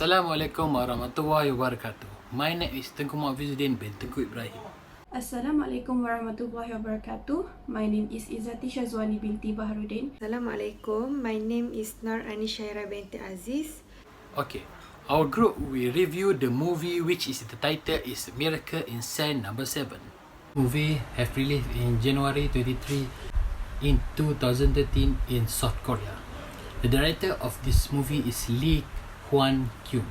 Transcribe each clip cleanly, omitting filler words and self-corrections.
Assalamualaikum warahmatullahi wabarakatuh. My name is Tengku Hafizuddin bin Tengku Ibrahim. Assalamualaikum warahmatullahi wabarakatuh. My name is IZZATI SYAZWANI binti BAHARUDIN. Assalamualaikum. My name is SYAHIRA binti AZIZ. Okay, our group will review the movie which is the title is Miracle in Cell No.7. Movie have released in January 23 in 2013 in South Korea. The director of this movie is Lee Hwan-kyung.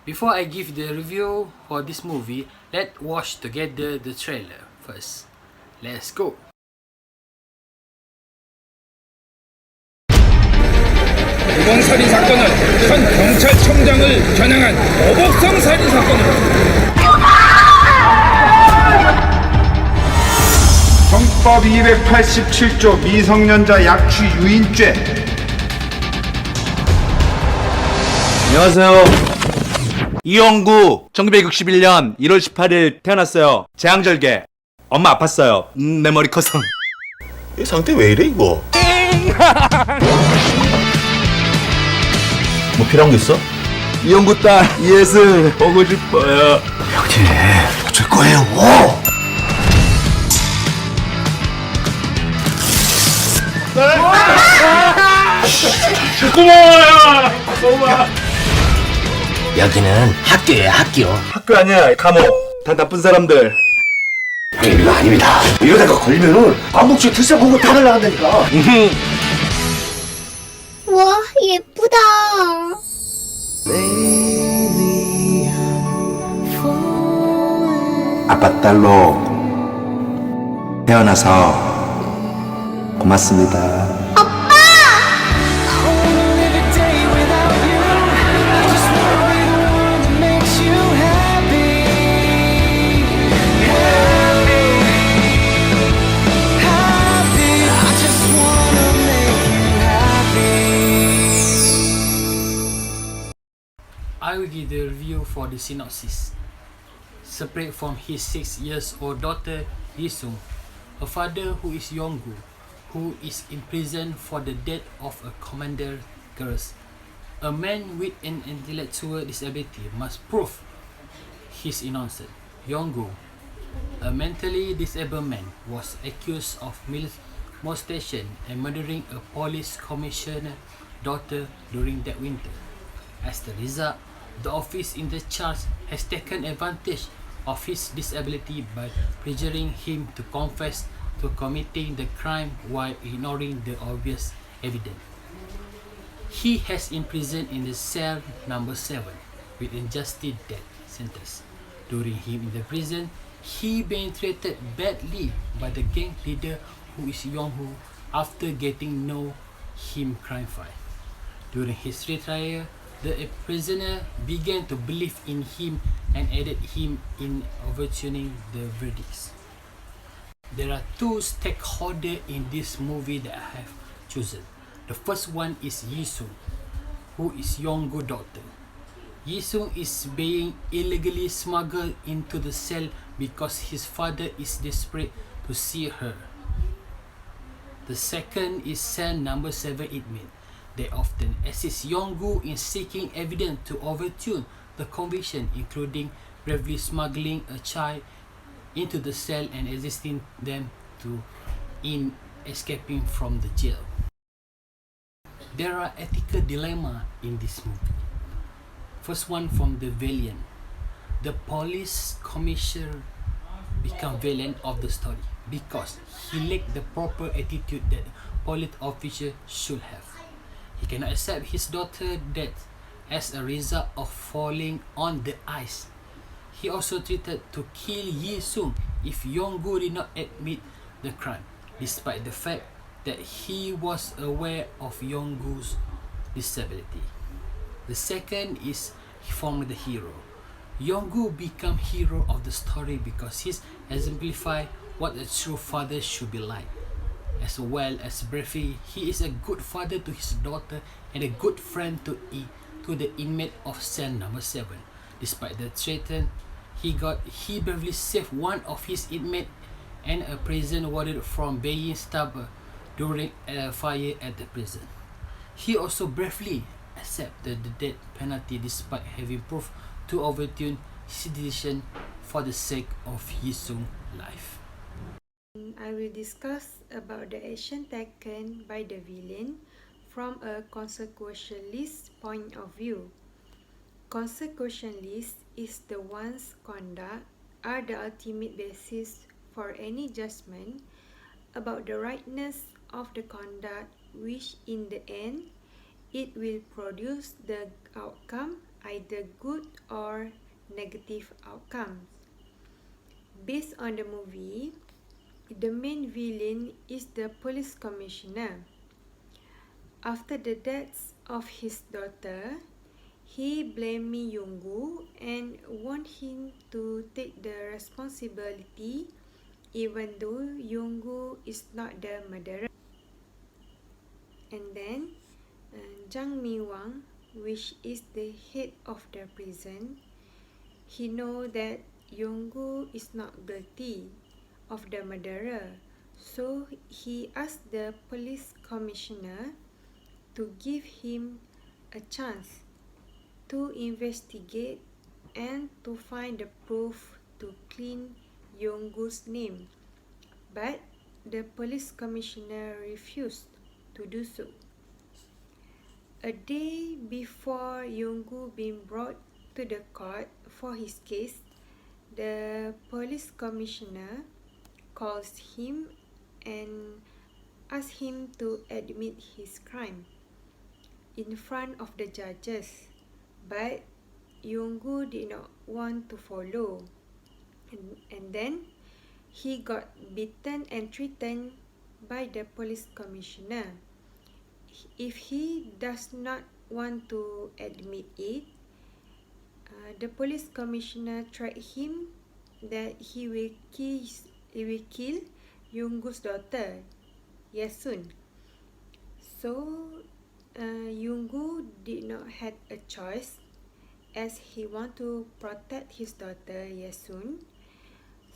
Before I give the review for this movie, let's watch together the trailer first. Let's go. 이번 살인 사건은 현 경찰청장을 겨냥한 어복성 살인 사건입니다. 형법 287조 미성년자 약취 유인죄. 안녕하세요. 이영구 1961년 1월 18일 태어났어요. 재앙절개. 엄마 아팠어요. 내 머리 커서. 이 상태 왜 이래 이거? 뭐 필요한 거 있어? 이영구 딸 예슬 보고 싶어요. 형님 어쩔 거예요? 여기는 학교예요, 학교. 학교 아니야, 감옥. 다 나쁜 사람들. 형님 이거 아닙니다. 이러다가 걸리면은 암묵주의 특사 보고 다 날라간다니까. 와, 예쁘다. 아빠 딸로 태어나서 고맙습니다. I will give the review for the synopsis. Separate from his 6-year-old daughter Yisung, a father who is Yonggu, who is imprisoned for the death of a commander girls. A man with an intellectual disability must prove his innocence. Yonggu, a mentally disabled man, was accused of molestation and murdering a police commissioner's daughter during that winter. As the result, the office in the charge has taken advantage of his disability by pressuring him to confess to committing the crime while ignoring the obvious evidence. He has imprisoned in the cell No.7 with injustice death sentence. During him in the prison, he been treated badly by the gang leader who is Yonghu after getting know him crime fight. During his retrial, the prisoner began to believe in him and aided him in overturning the verdicts. There are two stakeholders in this movie that I have chosen. The first one is Yisung, who is Yonggu's daughter. Yisung is being illegally smuggled into the cell because his father is desperate to see her. The second is cell No.7 inmate. They often assist Yonggu in seeking evidence to overturn the conviction, including bravely smuggling a child into the cell and assisting them in escaping from the jail. There are ethical dilemmas in this movie. First one from the villain. The police commissioner become villain of the story because he lacked the proper attitude that a police officer should have. He cannot accept his daughter's death as a result of falling on the ice. He also threatened to kill Yisung if Yonggu did not admit the crime, despite the fact that he was aware of Yonggu's disability. The second is from the hero. Yonggu became hero of the story because he exemplifies what a true father should be like. As well as bravery, he is a good father to his daughter and a good friend to the inmate of cell No.7. Despite the threat he bravely saved one of his inmates and a prison warden from being stabbed during a fire at the prison. He also bravely accepted the death penalty despite having proved to overturn his decision for the sake of Yisung's life. I will discuss about the action taken by the villain from a consequentialist point of view. Consequentialist is the one's conduct are the ultimate basis for any judgment about the rightness of the conduct, which in the end it will produce the outcome, either good or negative outcomes. Based on the movie, the main villain is the police commissioner. After the death of his daughter, he blamed Yonggu and want him to take the responsibility even though Yonggu is not the murderer. And then Zhang Miwang, which is the head of the prison, he know that Yonggu is not guilty of the murderer, so he asked the police commissioner to give him a chance to investigate and to find the proof to clean Yonggu's name, but the police commissioner refused to do so. A day before Yonggu being brought to the court for his case, the police commissioner calls him and asks him to admit his crime in front of the judges, but Yonggu did not want to follow, and then he got beaten and threatened by the police commissioner. If he does not want to admit it, the police commissioner threatened him that he will kill Yonggu's daughter, Yesun. So Yonggu did not have a choice, as he want to protect his daughter Yesun.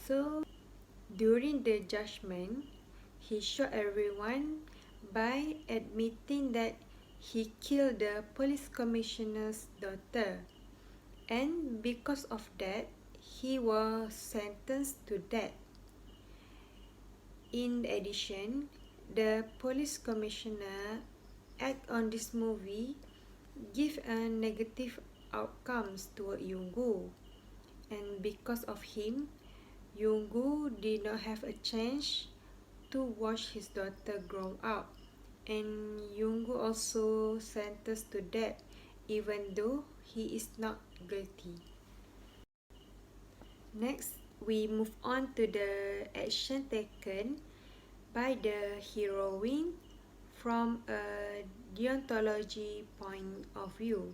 So during the judgment, he shot everyone by admitting that he killed the police commissioner's daughter, and because of that, he was sentenced to death. In addition, the police commissioner act on this movie give a negative outcomes toward Yonggu, and because of him, Yonggu did not have a chance to watch his daughter grow up, and Yonggu also sentenced to death even though he is not guilty. Next, we move on to the action taken by the heroine from a deontology point of view.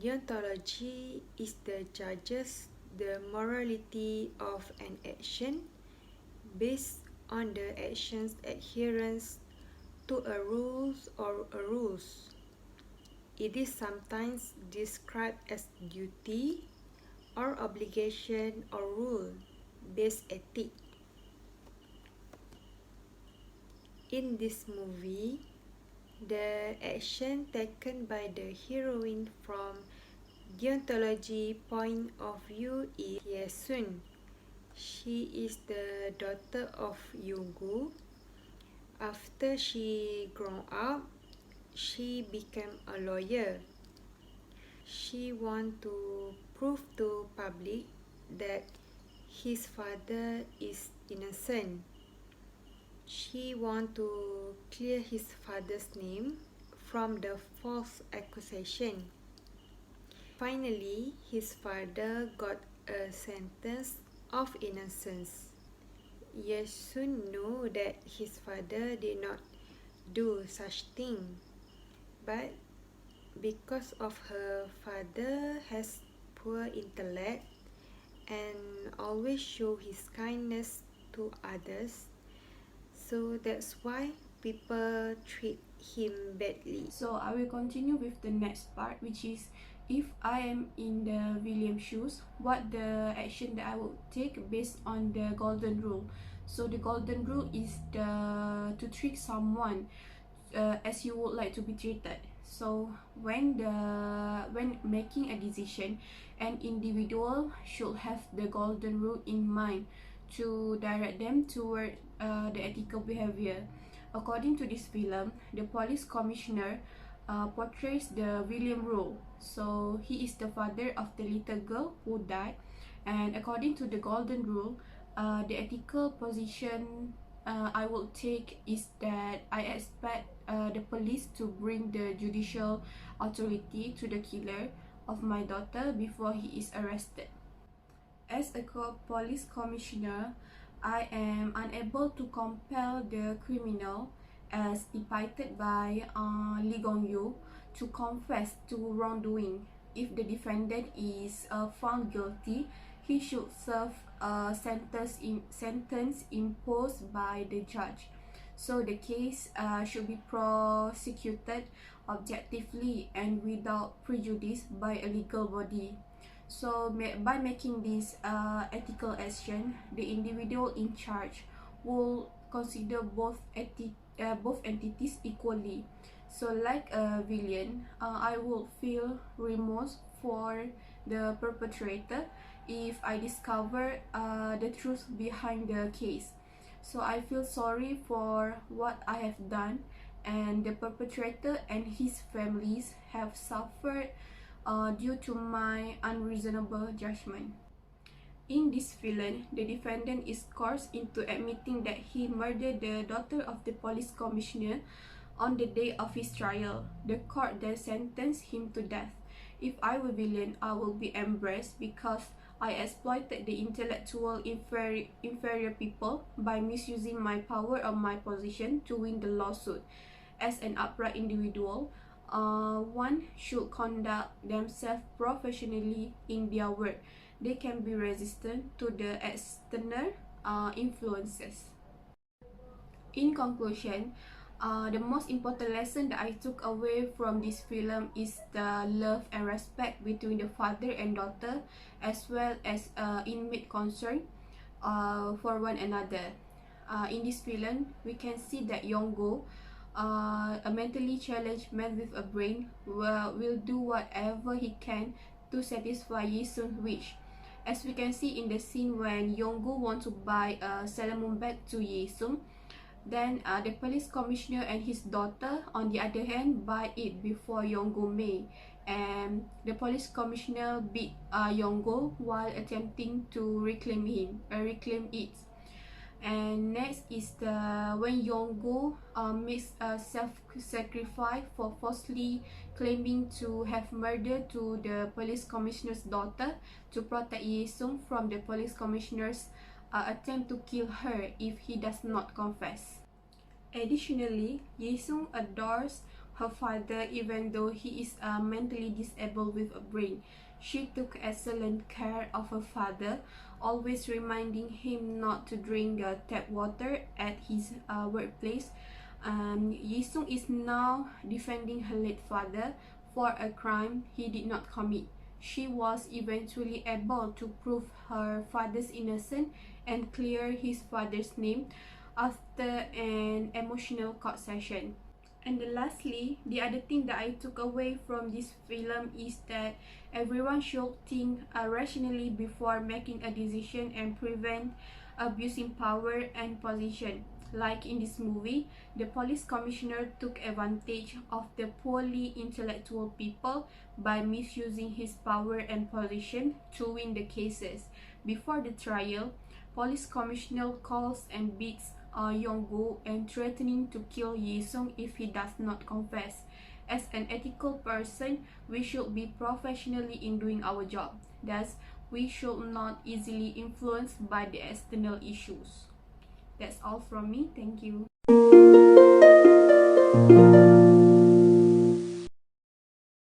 Deontology is the judges the morality of an action based on the action's adherence to a rules or a rules. It is sometimes described as duty or obligation or rule-based ethic. In this movie, the action taken by the heroine from deontology point of view is Yesun. She is the daughter of Yonggu. After she grew up, she became a lawyer. She want to prove to public that his father is innocent. She want to clear his father's name from the false accusation. Finally, his father got a sentence of innocence. Yesun knew that his father did not do such thing, but because of her father has poor intellect and always show his kindness to others, so that's why people treat him badly. So I will continue with the next part, which is if I am in the William shoes, what the action that I would take based on the golden rule. So the golden rule is to treat someone as you would like to be treated. So when making a decision, an individual should have the golden rule in mind to direct them toward the ethical behavior. According to this film, the police commissioner portrays the William rule. So he is the father of the little girl who died, and according to the golden rule, the ethical position I will take is that I expect the police to bring the judicial authority to the killer of my daughter before he is arrested. As a police commissioner, I am unable to compel the criminal, as depicted by Lee Gong-yoo, to confess to wrongdoing. If the defendant is found guilty, he should serve a sentence imposed by the judge. So the case should be prosecuted objectively and without prejudice by a legal body. So by making this ethical action, the individual in charge will consider both entities equally. So like a villain, I will feel remorse for the perpetrator if I discover the truth behind the case. So I feel sorry for what I have done, and the perpetrator and his families have suffered due to my unreasonable judgment. In this film, the defendant is coerced into admitting that he murdered the daughter of the police commissioner on the day of his trial. The court then sentenced him to death. If I were villain, I will be embarrassed because I exploited the intellectual inferior people by misusing my power or my position to win the lawsuit. As an upright individual, one should conduct themselves professionally in their work. They can be resistant to the external influences. In conclusion, the most important lesson that I took away from this film is the love and respect between the father and daughter, as well as inmate concern for one another. In this film, we can see that Yong-go, a mentally challenged man with a brain, will do whatever he can to satisfy Yi-sung's wish. As we can see in the scene when Yong-go wants to buy a salmon bag to Yi-sung, then the police commissioner and his daughter, on the other hand, buy it before Yong-go may, and the police commissioner beat Yong-go while attempting to reclaim it. And next is when Yong-go makes a self-sacrifice for falsely claiming to have murdered to the police commissioner's daughter to protect Yi-sung from the police commissioner's attempt to kill her if he does not confess. Additionally, Yi-sung adores her father even though he is mentally disabled with a brain. She took excellent care of her father, always reminding him not to drink tap water at his workplace. Yi-sung is now defending her late father for a crime he did not commit. She was eventually able to prove her father's innocence and clear his father's name after an emotional court session. And lastly, the other thing that I took away from this film is that everyone should think rationally before making a decision and prevent abusing power and position. Like in this movie, the police commissioner took advantage of the poorly intellectual people by misusing his power and position to win the cases. Before the trial, police commissioner calls and beats Yong-go and threatening to kill Yi-sung if he does not confess. As an ethical person, we should be professionally in doing our job. Thus, we should not easily influenced by the external issues. That's all from me. Thank you.